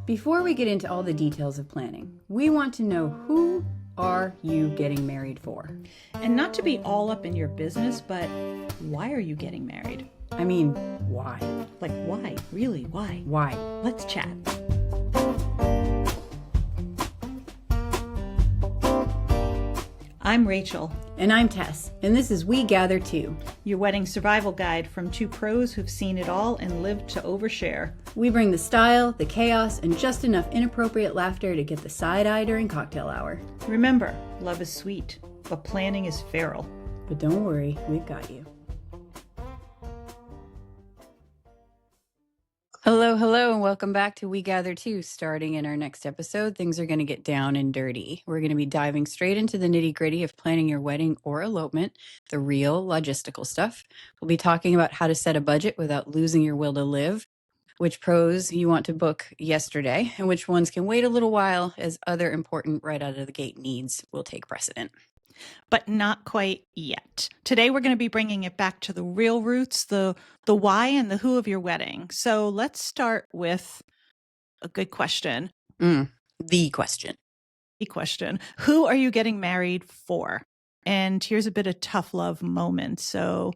Before we get into all the details of planning, we want to know, who are you getting married for? And not to be all up in your business, but why are you getting married? I mean, why? Like, why? Really, why? Why? Let's chat. I'm Rachel. And I'm Tess, and this is We Gather 2, your wedding survival guide from two pros who've seen it all and lived to overshare. We bring the style, the chaos, and just enough inappropriate laughter to get the side eye during cocktail hour. Remember, love is sweet, but planning is feral. But don't worry, we've got you. Hello, and welcome back to We Gather 2. Starting in our next episode, things are going to get down and dirty. We're going to be diving straight into the nitty-gritty of planning your wedding or elopement, the real logistical stuff. We'll be talking about how to set a budget without losing your will to live, which pros you want to book yesterday, and which ones can wait a little while, as other important right out of the gate needs will take precedent. But not quite yet. Today, we're going to be bringing it back to the real roots, the why and the who of your wedding. So let's start with a good question. The question. Who are you getting married for? And here's a bit of tough love moment. So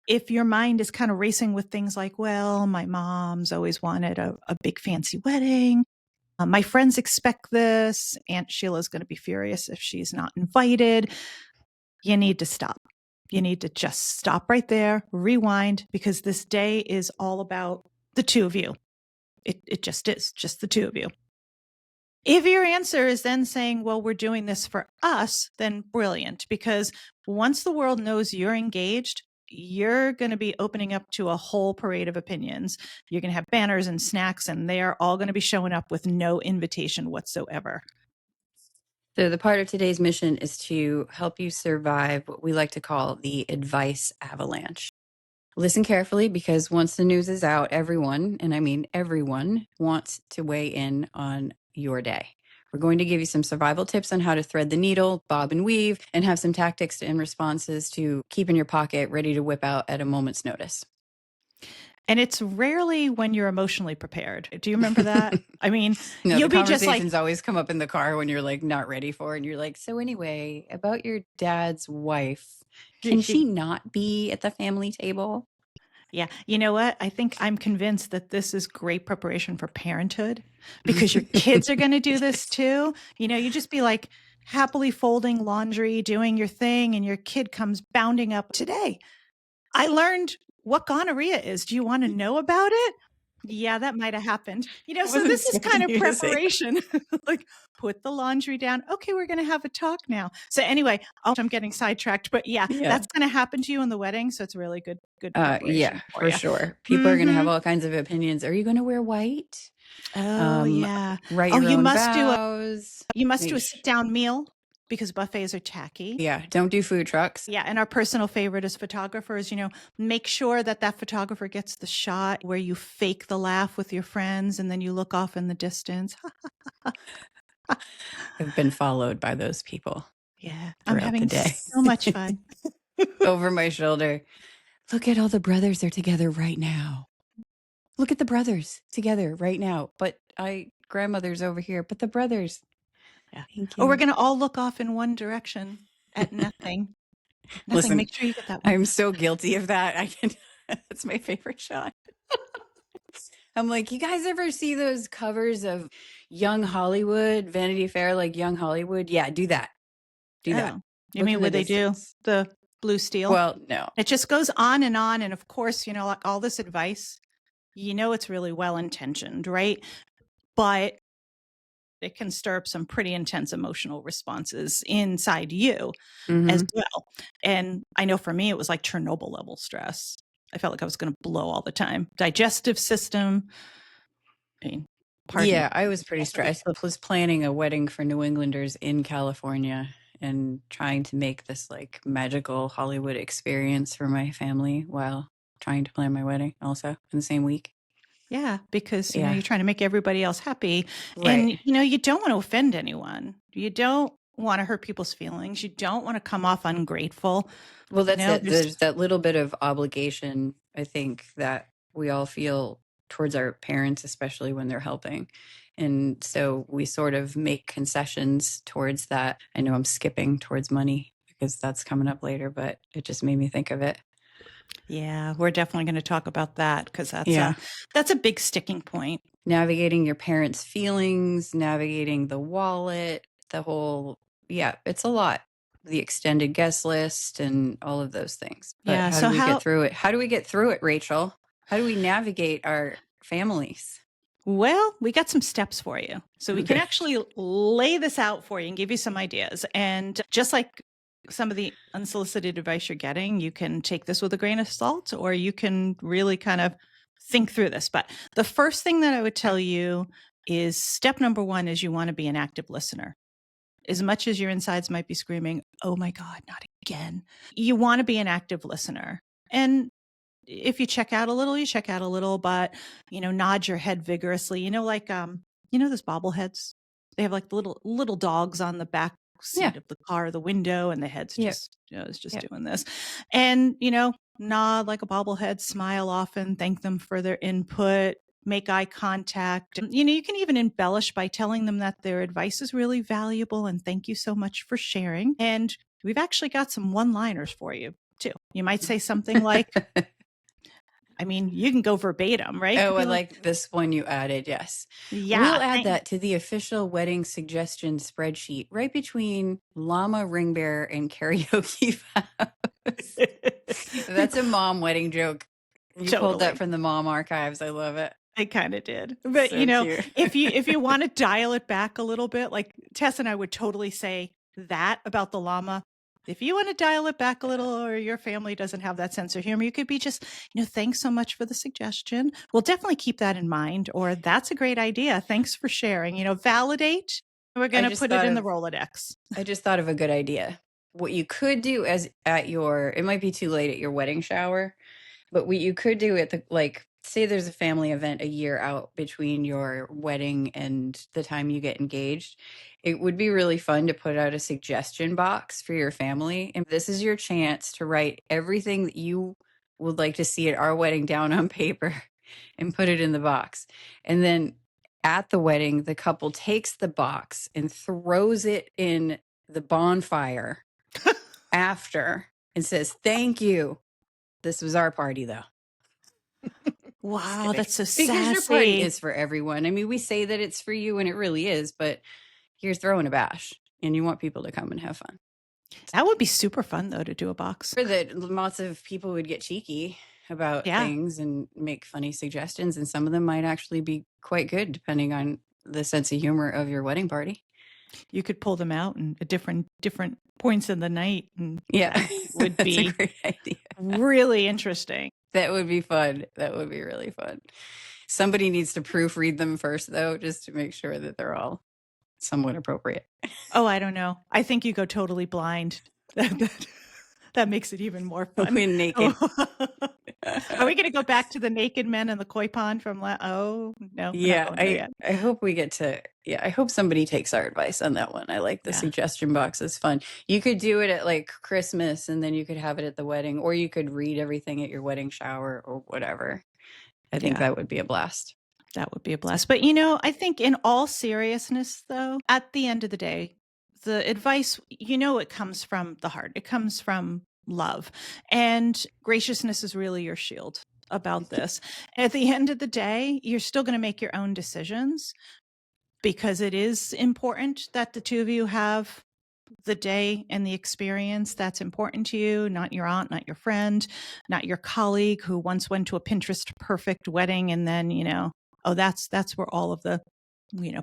if your mind is kind of racing with things like, well, my mom's always wanted a big fancy wedding. My friends expect this. Aunt Sheila's going to be furious if she's not invited. You need to stop. You need to just stop right there, rewind, because this day is all about the two of you. It just is, just the two of you. If your answer is then saying, well, we're doing this for us, then brilliant, because once the world knows you're engaged, you're going to be opening up to a whole parade of opinions. You're going to have banners and snacks, and they're all going to be showing up with no invitation whatsoever. So the part of today's mission is to help you survive what we like to call the advice avalanche. Listen carefully, because once the news is out, everyone, and I mean everyone, wants to weigh in on your day. We're going to give you some survival tips on how to thread the needle, bob and weave, and have some tactics and responses to keep in your pocket, ready to whip out at a moment's notice. And it's rarely when you're emotionally prepared. Do you remember that? I mean, No, you'll the be just like, conversations always come up in the car when you're like not ready for it. And you're like, so anyway, about your dad's wife, can she not be at the family table? yeah, you know what? I think I'm convinced that this is great preparation for parenthood, because your kids are going to do this too. You know, you just be like happily folding laundry, doing your thing, and your kid comes bounding up. Today, I learned what gonorrhea is. Do you want to know about it? Yeah, that might have happened. You know, so this is kind of preparation. Like, put the laundry down. Okay, we're going to have a talk now. So anyway, I'm getting sidetracked, but yeah, that's going to happen to you in the wedding. So it's really good preparation. Yeah, for sure. People are going to have all kinds of opinions. Are you going to wear white? Oh, yeah. Write your own vows. You must do a sit-down meal, because buffets are tacky. Yeah, don't do food trucks. Yeah, and our personal favorite as photographers, you know, make sure that photographer gets the shot where you fake the laugh with your friends and then you look off in the distance. I've been followed by those people. Yeah, I'm having so much fun. Over my shoulder. Look at all the brothers, they're together right now. Look at the brothers together right now. But grandmother's over here, but the brothers. Yeah. Or we're going to all look off in one direction at nothing. Listen, make sure you get that one. I'm so guilty of that. That's my favorite shot. I'm like, you guys ever see those covers of Young Hollywood, Vanity Fair, like Young Hollywood? Yeah, do that. That. You mean what they do? The blue steel? Well, no. It just goes on. And of course, you know, like all this advice, you know, it's really well-intentioned, right? But it can stir up some pretty intense emotional responses inside you as well. And I know for me, it was like Chernobyl level stress. I felt like I was going to blow all the time. Digestive system. I mean, I was pretty stressed. I was planning a wedding for New Englanders in California and trying to make this like magical Hollywood experience for my family while trying to plan my wedding also in the same week. Yeah, because, you know, you're trying to make everybody else happy. Right. And, you know, you don't want to offend anyone. You don't want to hurt people's feelings. You don't want to come off ungrateful. Well, that's it. There's that little bit of obligation, I think, that we all feel towards our parents, especially when they're helping. And so we sort of make concessions towards that. I know I'm skipping towards money because that's coming up later, but it just made me think of it. Yeah, we're definitely going to talk about that because Yeah. that's a big sticking point. Navigating your parents' feelings, navigating the wallet, the whole, yeah, it's a lot. The extended guest list and all of those things. But Yeah. how do So we get how through it? How do we get through it, Rachel? How do we navigate our families? Well, we got some steps for you. So we can Okay. actually lay this out for you and give you some ideas. And just like some of the unsolicited advice you're getting, you can take this with a grain of salt or you can really kind of think through this. But the first thing that I would tell you is step number one is you want to be an active listener. As much as your insides might be screaming, oh my God, not again. You want to be an active listener. And if you check out a little, you check out a little, but nod your head vigorously. Like those bobbleheads. They have like the little dogs on the back Yeah. seat of the car, the window, and the head's Yeah. just is just Yeah. doing this. And nod like a bobblehead, smile often, thank them for their input, make eye contact. You can even embellish by telling them that their advice is really valuable and thank you so much for sharing. And we've actually got some one-liners for you too. You might say something like, you can go verbatim, right? Oh, Could I be like, like this one you added. Yes. yeah, We'll add that to the official wedding suggestion spreadsheet right between llama, ring bearer, and karaoke vows. That's a mom wedding joke. You pulled that totally. from the mom archives. I love it. I kind of did. But So cute. if you want to dial it back a little bit, like Tess and I would totally say that about the llama. If you want to dial it back a little or your family doesn't have that sense of humor, you could be just, thanks so much for the suggestion. We'll definitely keep that in mind. Or that's a great idea. Thanks for sharing. Validate. We're going to put it in the Rolodex. I just thought of a good idea. What you could do it might be too late at your wedding shower, but what you could do say there's a family event a year out between your wedding and the time you get engaged. It would be really fun to put out a suggestion box for your family. And this is your chance to write everything that you would like to see at our wedding down on paper and put it in the box. And then at the wedding, the couple takes the box and throws it in the bonfire after and says, "Thank you. This was our party, though." Wow, that's so Because your party sassy. is for everyone. I mean, we say that it's for you and it really is, but you're throwing a bash and you want people to come and have fun. That would be super fun though to do a box. For that, lots of people would get cheeky about Yeah. things and make funny suggestions, and some of them might actually be quite good depending on the sense of humor of your wedding party. You could pull them out and at different points in the night, and Yeah, that would that's a be great idea. really interesting. That would be fun. That would be really fun. Somebody needs to proofread them first, though, just to make sure that they're all somewhat appropriate. Oh, I don't know. I think you go totally blind. That makes it even more fun. When naked. Are we going to go back to the naked men in the koi pond from oh no? Yeah, I hope we get to. Yeah, I hope somebody takes our advice on that one. I like the suggestion box. It's fun. You could do it at like Christmas, and then you could have it at the wedding, or you could read everything at your wedding shower or whatever. I think that would be a blast. That would be a blast. But I think in all seriousness, though, at the end of the day, the advice, it comes from the heart. It comes from love. And graciousness is really your shield about this. At the end of the day, you're still going to make your own decisions because it is important that the two of you have the day and the experience that's important to you, not your aunt, not your friend, not your colleague who once went to a Pinterest perfect wedding and then, that's where all of the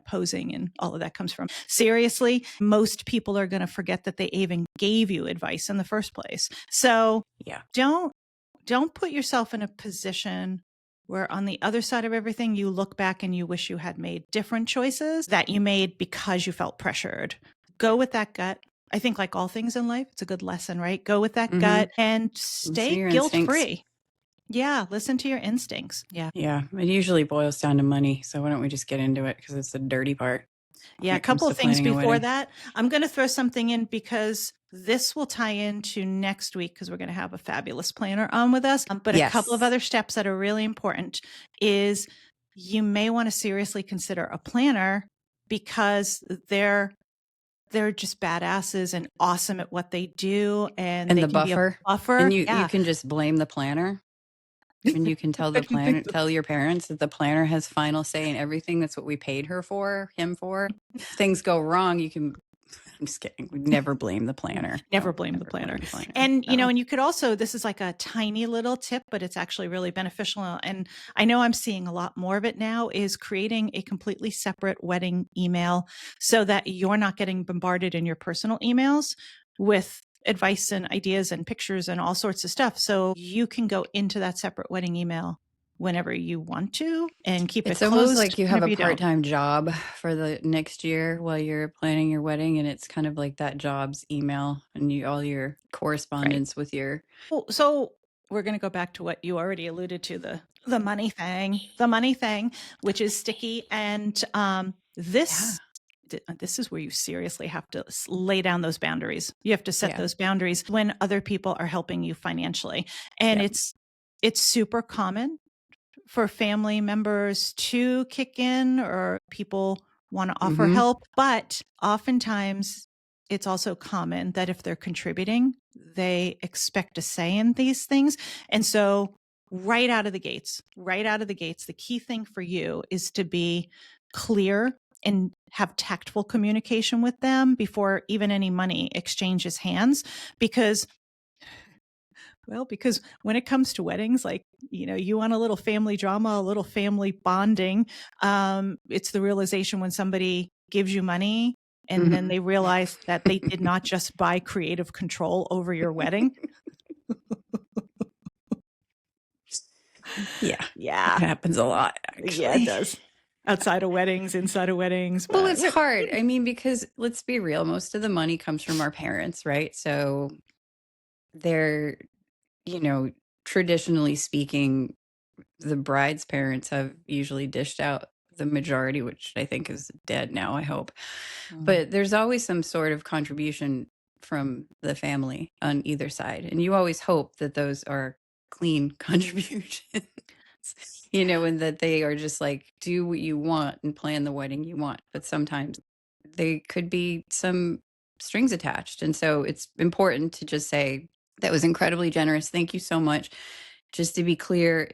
posing and all of that comes from. Seriously, most people are going to forget that they even gave you advice in the first place. So don't put yourself in a position where on the other side of everything, you look back and you wish you had made different choices that you made because you felt pressured. Go with that gut. I think like all things in life, it's a good lesson, right? Go with that gut and stay guilt-free. Yeah, listen to your instincts. Yeah. Yeah, it usually boils down to money. So why don't we just get into it because it's the dirty part. Yeah, when a it comes couple to of things planning a before wedding. that. I'm going to throw something in because this will tie into next week because we're going to have a fabulous planner on with us. But a couple of Yes. other steps that are really important is you may want to seriously consider a planner because they're just badasses and awesome at what they do, and And they the can be a buffer. And buffer. you Yeah. can just blame the planner. And you can tell I the didn't think planner, tell your parents that the planner has final say in everything. That's what we paid her for, him for. If things go wrong, you can. I'm just kidding. We never blame the planner. Never Don't blame the ever blame planner. the planner. And, No. and you could also, this is like a tiny little tip, but it's actually really beneficial. And I know I'm seeing a lot more of it now is creating a completely separate wedding email so that you're not getting bombarded in your personal emails with advice and ideas and pictures and all sorts of stuff. So you can go into that separate wedding email whenever you want to and keep it It's almost closed like you have whenever a you don't. part-time job for the next year while you're planning your wedding, and it's kind of like that job's email and all your Right. correspondence with your. So we're going to go back to what you already alluded to, the money thing, which is sticky. And Yeah. this is where you seriously have to lay down those boundaries. You have to set Yeah. those boundaries when other people are helping you financially. And Yeah. it's super common for family members to kick in or people want to offer Mm-hmm. help. But oftentimes it's also common that if they're contributing, they expect a say in these things. And so right out of the gates, the key thing for you is to be clear and have tactful communication with them before even any money exchanges hands. Because when it comes to weddings, like, you want a little family drama, a little family bonding. It's the realization when somebody gives you money and then Mm-hmm. they realize that they did not just buy creative control over your wedding. Yeah. That Yeah. happens a lot, Yeah, it actually. does. Outside of weddings, inside of weddings. Well, But it's hard. I mean, because let's be real, most of the money comes from our parents, right? So they're, you know, traditionally speaking, the bride's parents have usually dished out the majority, which I think is dead now, I hope. But there's always some sort of contribution from the family on either side. And you always hope that those are clean contributions, and that they are just like, do what you want and plan the wedding you want. But sometimes they could be some strings attached. And so it's important to just say, that was incredibly generous. Thank you so much. Just to be clear,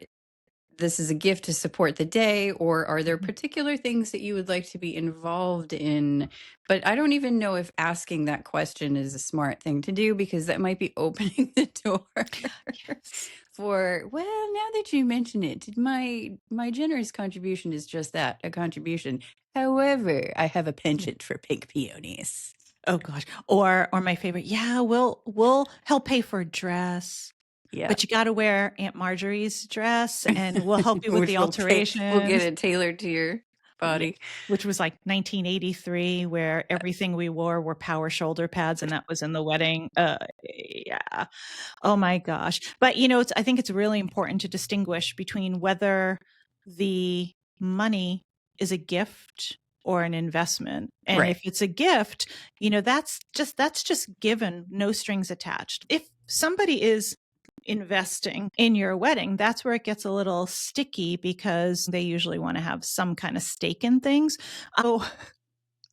this is a gift to support the day, or are there particular things that you would like to be involved in? But I don't even know if asking that question is a smart thing to do, because that might be opening the door yes. for, well, now that you mention it, my generous contribution is just that, a contribution. However, I have a penchant for pink peonies. Oh gosh. Or my favorite, yeah, we'll help pay for a dress. Yeah. But you got to wear Aunt Marjorie's dress and we'll help you with Which the we'll get alterations. it tailored to your Yeah. body. Which was like 1983, where everything we wore were power shoulder pads, and that was in the wedding. Yeah. Oh my gosh. But I think it's really important to distinguish between whether the money is a gift or an investment. And Right. if it's a gift, that's just given, no strings attached. If somebody is investing in your wedding, that's where it gets a little sticky because they usually want to have some kind of stake in things. Oh,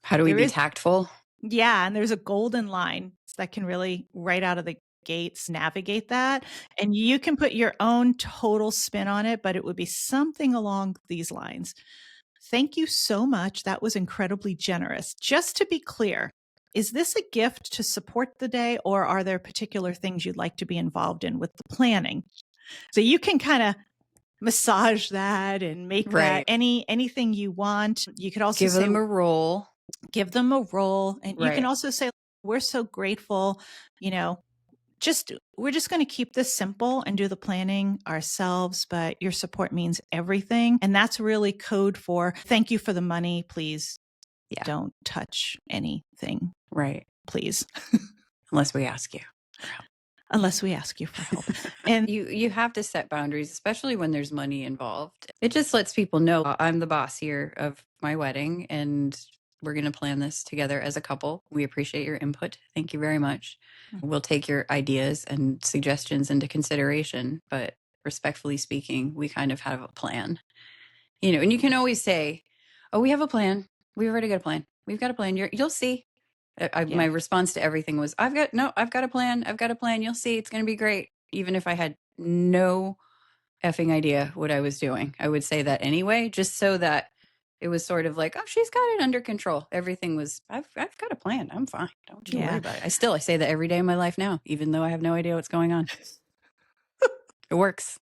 How do we there be is, tactful? yeah, and there's a golden line that can really, right out of the gates, navigate that. And you can put your own total spin on it, but it would be something along these lines. Thank you so much. That was incredibly generous. Just to be clear, is this a gift to support the day, or are there particular things you'd like to be involved in with the planning? So you can kind of massage that and make that Right. anything you want. You could also Give say, them a role. give them a role. And you can Right. also say, we're so grateful, you know, we're just going to keep this simple and do the planning ourselves, but your support means everything. And that's really code for thank you for the money. Please Yeah. don't touch anything, Right. please, Unless we ask you for help. unless we ask you for help. And You have to set boundaries, especially when there's money involved. It just lets people know I'm the boss here of my wedding, and we're going to plan this together as a couple. We appreciate your input. Thank you very much. We'll take your ideas and suggestions into consideration, but respectfully speaking, we kind of have a plan. And you can always say, "Oh, we have a plan. We've already got a plan. We've got a plan. You'll see." My Yeah. response to everything was, I've got a plan. I've got a plan. You'll see. It's going to be great." Even if I had no effing idea what I was doing, I would say that anyway, just so that it was sort of like, "Oh, she's got it under control." Everything was, I've got a plan. I'm fine. Don't you worry Yeah. about it. I say that every day of my life now, even though I have no idea what's going on. It works.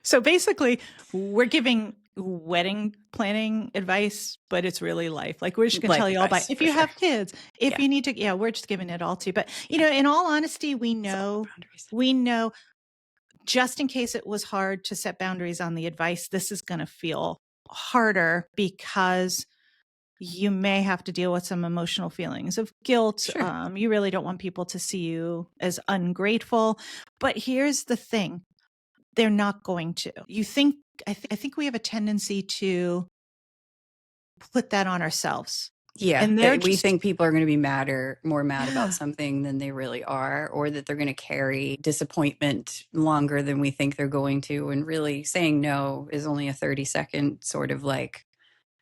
So basically, we're giving wedding planning advice, but it's really life. Like we're just going to Life tell you all about advice if for you sure. have kids, if Yeah. you need to, yeah, we're just giving it all to you. But Yeah. in all honesty, It's all about boundaries. we know just in case it was hard to set boundaries on the advice, this is going to feel harder because you may have to deal with some emotional feelings of guilt. Sure. You really don't want people to see you as ungrateful. But here's the thing. They're not going to. I think we have a tendency to put that on ourselves. Yeah, And they're that we just think people are going to be more mad about yeah. something than they really are, or that they're going to carry disappointment longer than we think they're going to. And really saying no is only a 30-second sort of like,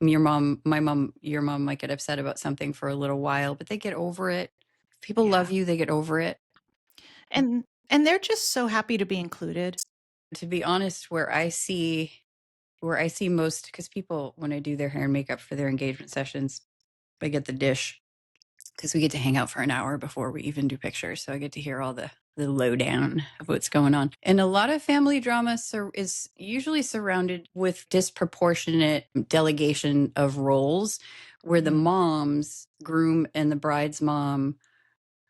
your mom might get upset about something for a little while, but they get over it. If people Yeah. love you, they get over it. And they're just so happy to be included. To be honest, where I see most, because people, when I do their hair and makeup for their engagement sessions, I get the dish because we get to hang out for an hour before we even do pictures. So I get to hear all the lowdown of what's going on. And a lot of family drama is usually surrounded with disproportionate delegation of roles, where the mom's groom and the bride's mom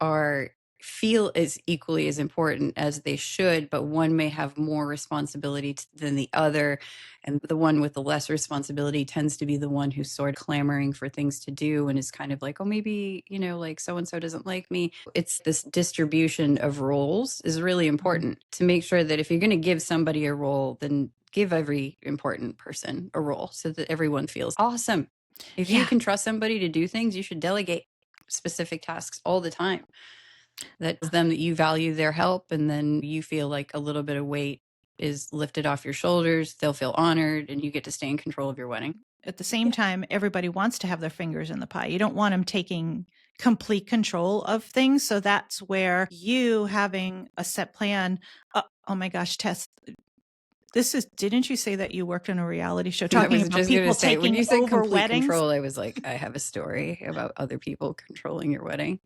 are feel as equally as important as they should, but one may have more responsibility than the other. And the one with the less responsibility tends to be the one who's sort of clamoring for things to do and is kind of like, "Oh, maybe, like so and so doesn't like me." It's this distribution of roles is really important to make sure that if you're going to give somebody a role, then give every important person a role so that everyone feels awesome. If you Yeah. can trust somebody to do things, you should delegate specific tasks all the time. That's them, that you value their help, and then you feel like a little bit of weight is lifted off your shoulders. They'll feel honored, and you get to stay in control of your wedding. At the same time, everybody wants to have their fingers in the pie. You don't want them taking complete control of things. So that's where you having a set plan. Oh my gosh, Tess, didn't you say that you worked on a reality show I talking was about just going to people say, when taking you said over complete weddings? control, I was like, I have a story about other people controlling your wedding.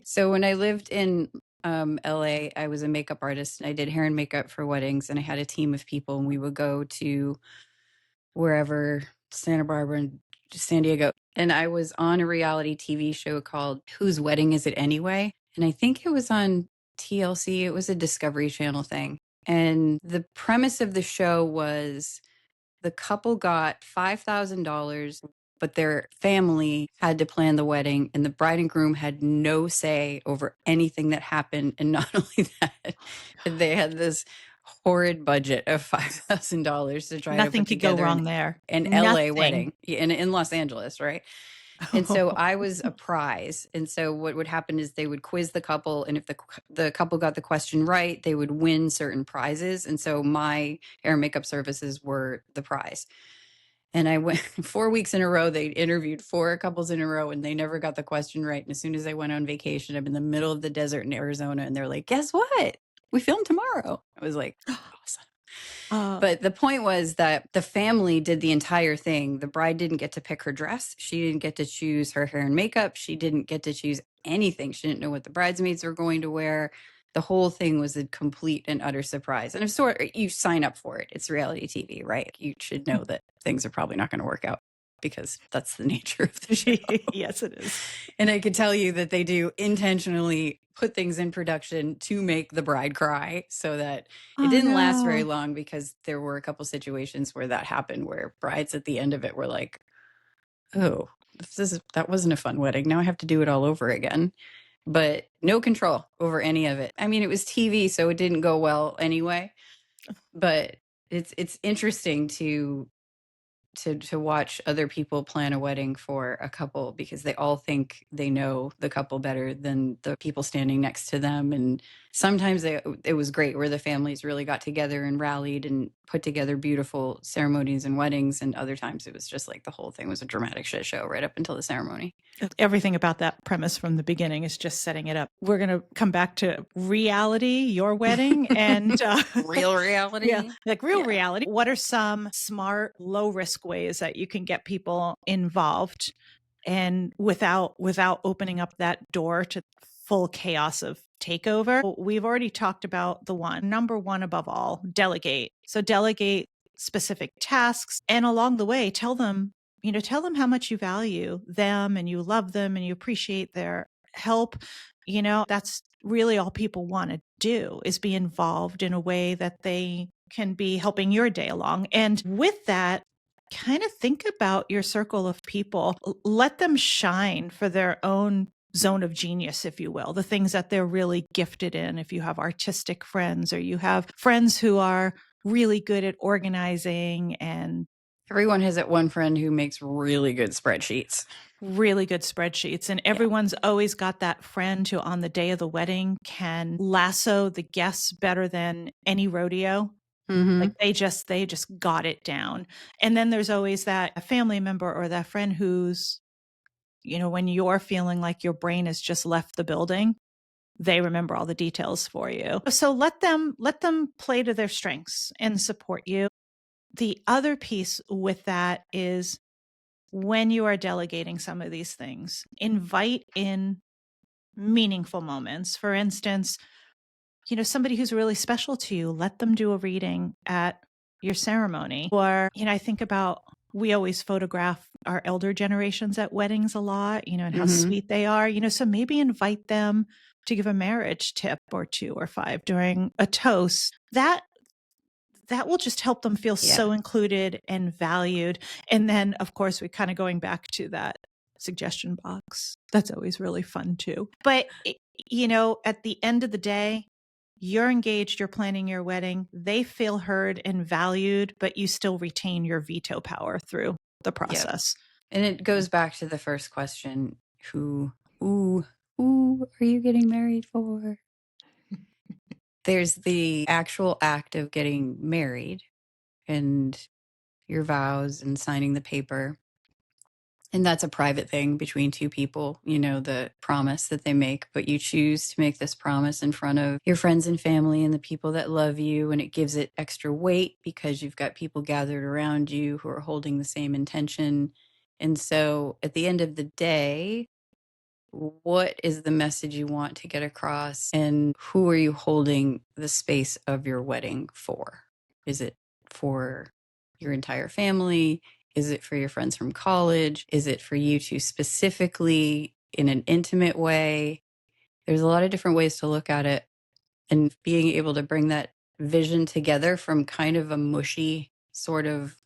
So when I lived in LA, I was a makeup artist and I did hair and makeup for weddings, and I had a team of people, and we would go to wherever, Santa Barbara and San Diego. And I was on a reality TV show called Whose Wedding Is It Anyway? And I think it was on TLC. It was a Discovery Channel thing. And the premise of the show was the couple got $5,000, but their family had to plan the wedding, and the bride and groom had no say over anything that happened. And not only that, they had this horrid budget of $5,000 to try to Nothing put could go together wrong there. an LA Nothing. wedding in Los Angeles, right? And so I was a prize. And so what would happen is they would quiz the couple, and if the couple got the question right, they would win certain prizes. And so my hair and makeup services were the prize. And I went 4 weeks in a row. They interviewed four couples in a row, and they never got the question right. And as soon as I went on vacation, I'm in the middle of the desert in Arizona, and they're like, "Guess what? We film tomorrow." I was like, awesome. Uh, But the point was that the family did the entire thing. The bride didn't get to pick her dress. She didn't get to choose her hair and makeup. She didn't get to choose anything. She didn't know what the bridesmaids were going to wear. The whole thing was a complete and utter surprise. And you sign up for it. It's reality TV, right? You should know that things are probably not going to work out because that's the nature of the show. yes, it is. And I could tell you that they do intentionally put things in production to make the bride cry, so that it Oh didn't last very no. long, because there were a couple situations where that happened, where brides at the end of it were like, "Oh, that wasn't a fun wedding. Now I have to do it all over again." But no control over any of it. I mean, it was TV, so it didn't go well anyway. But it's interesting to to watch other people plan a wedding for a couple, because they all think they know the couple better than the people standing next to them. And sometimes it was great where the families really got together and rallied and put together beautiful ceremonies and weddings, and other times it was just like the whole thing was a dramatic shit show right up until the ceremony. Everything about that premise from the beginning is just setting it up. We're going to come back to reality, your wedding, and Real yeah, reality. like real Yeah. reality. What are some smart, low risk ways that you can get people involved and without opening up that door to full chaos of takeover? We've already talked about the one. Number one above all, delegate. So delegate specific tasks, and along the way tell them how much you value them and you love them and you appreciate their help. That's really all people want to do, is be involved in a way that they can be helping your day along. And with that, kind of think about your circle of people. Let them shine for their own zone of genius, if you will, the things that they're really gifted in. If you have artistic friends, or you have friends who are really good at organizing, and Everyone has that one friend who makes really good spreadsheets. and Yeah. everyone's always got that friend who on the day of the wedding can lasso the guests better than any rodeo. Mm-hmm. Like they just got it down. And then there's always that a family member or that friend who's, when you're feeling like your brain has just left the building, they remember all the details for you. So let them play to their strengths and support you. The other piece with that is, when you are delegating some of these things, invite in meaningful moments. For instance, somebody who's really special to you, let them do a reading at your ceremony. Or, I think about, we always photograph our elder generations at weddings a lot, and how Mm-hmm. sweet they are, so maybe invite them to give a marriage tip or 2 or 5 during a toast. That will just help them feel Yeah. so included and valued. And then, of course, we kind of going back to that suggestion box. That's always really fun too. But, at the end of the day, you're engaged, you're planning your wedding, they feel heard and valued, but you still retain your veto power through the Yep. process. And it goes back to the first question: who are you getting married for? There's the actual act of getting married and your vows and signing the paper. And that's a private thing between two people, the promise that they make. But you choose to make this promise in front of your friends and family and the people that love you. And it gives it extra weight because you've got people gathered around you who are holding the same intention. And so at the end of the day, what is the message you want to get across, and who are you holding the space of your wedding for? Is it for your entire family? Is it for your friends from college? Is it for you two specifically in an intimate way? There's a lot of different ways to look at it, and being able to bring that vision together from kind of a mushy sort of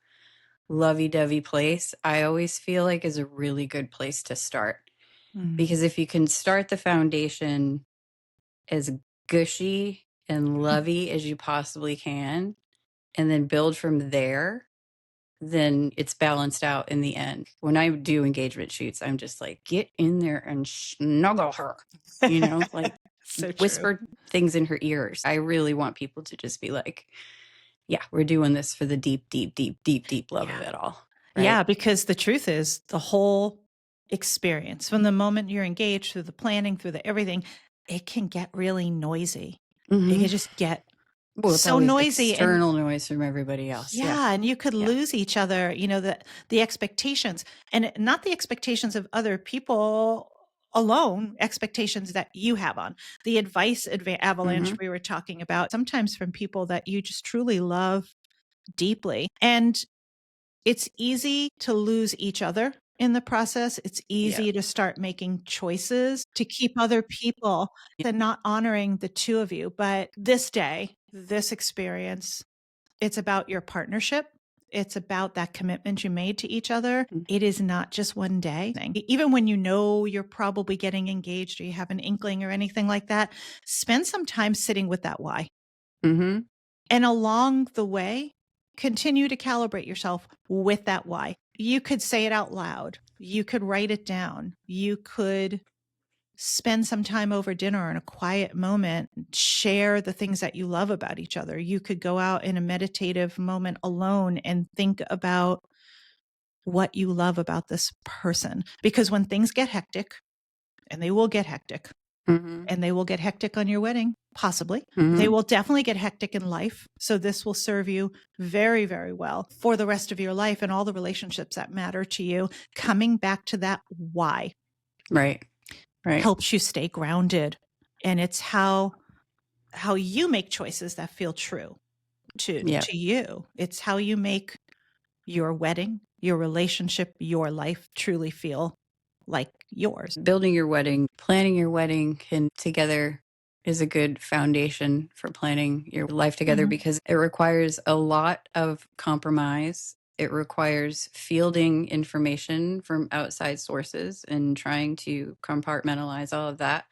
lovey-dovey place, I always feel like is a really good place to start. Because if you can start the foundation as gushy and lovey as you possibly can, and then build from there, then it's balanced out in the end. When I do engagement shoots, I'm just like, get in there and snuggle her, like So true. whisper things in her ears. I really want people to just be like, yeah, we're doing this for the deep, deep, deep, deep, deep love of it all. Right? Yeah, because the truth is, the whole experience, from the moment you're engaged through the planning, through the everything, it can get really noisy. It can just get Well, it's so always noisy, and external noise from everybody else. yeah, and you could Yeah. lose each other, the expectations, and not the expectations of other people alone, expectations that you have on the advice avalanche we were talking about, sometimes from people that you just truly love deeply. And it's easy to lose each other in the process. It's easy to start making choices to keep other people and not honoring the two of you. But this day, this experience, it's about your partnership. It's about that commitment you made to each other. It is not just one day thing. Even when you're probably getting engaged, or you have an inkling or anything like that, spend some time sitting with that why. Mm-hmm. And along the way, continue to calibrate yourself with that why. You could say it out loud. You could write it down. You could spend some time over dinner in a quiet moment, share the things that you love about each other. You could go out in a meditative moment alone and think about what you love about this person. Because when things get hectic, and they will get hectic, Mm-hmm. and they will get hectic on your wedding, possibly. Mm-hmm. They will definitely get hectic in life. So this will serve you very, very well for the rest of your life and all the relationships that matter to you. Coming back to that why Right. helps you stay grounded. And it's how you make choices that feel true to you. It's how you make your wedding, your relationship, your life truly feel like yours. Building your wedding, planning your wedding together is a good foundation for planning your life together, because it requires a lot of compromise. It requires fielding information from outside sources and trying to compartmentalize all of that.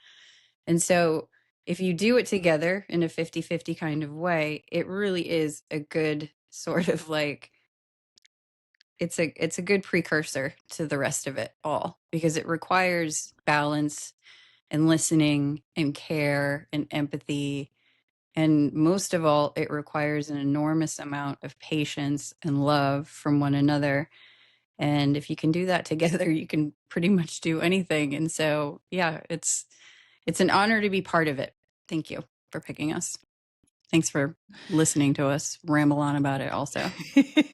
And so if you do it together in a 50-50 kind of way, it really is a good sort of like, it's a good precursor to the rest of it all, because it requires balance and listening and care and empathy. And most of all, it requires an enormous amount of patience and love from one another. And if you can do that together, you can pretty much do anything. And so, yeah, it's an honor to be part of it. Thank you for picking us. Thanks for listening to us ramble on about it also.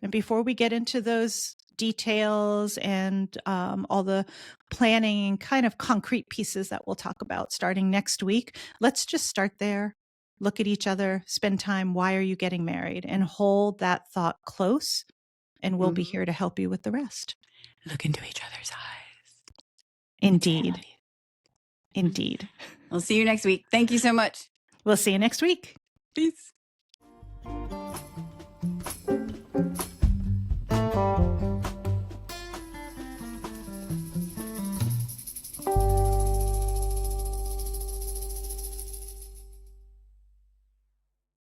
And before we get into those details and all the planning and kind of concrete pieces that we'll talk about starting next week, let's just start there. Look at each other, spend time. Why are you getting married? And hold that thought close. And we'll be here to help you with the rest. Look into each other's eyes. Indeed. Indeed. We'll see you next week. Thank you so much. We'll see you next week. Peace.